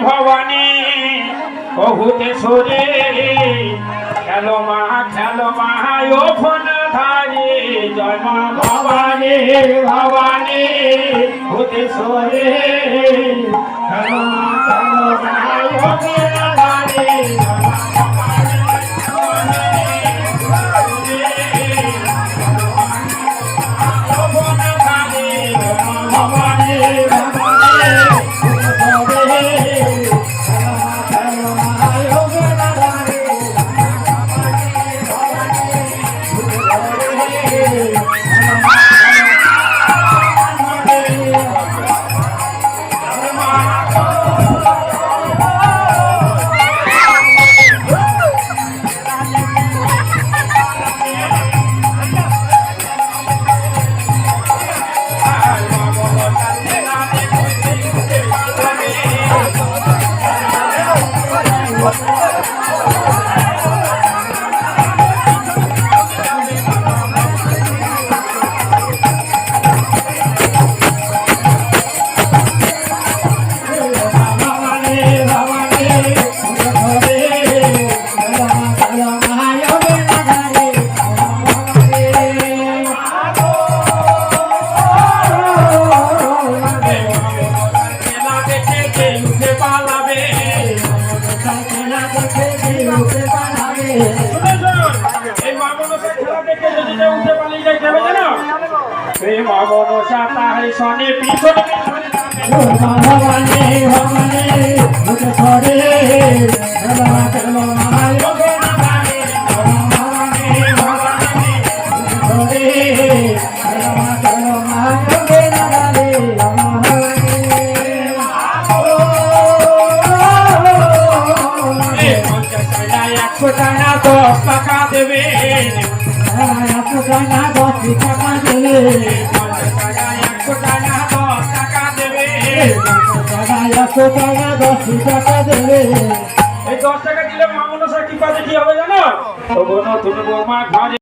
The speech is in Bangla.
ভবানী বহুতে সরে খেলো মা ও ফোন ধারে জয় মা ভবানী ভবানী বহুতে সরে খেলো মা ও ফোন ধারে এই 10 টাকা দিলে মা মনসা কি পাবে কি হবে জানো? তুমি বৌমা ঘরে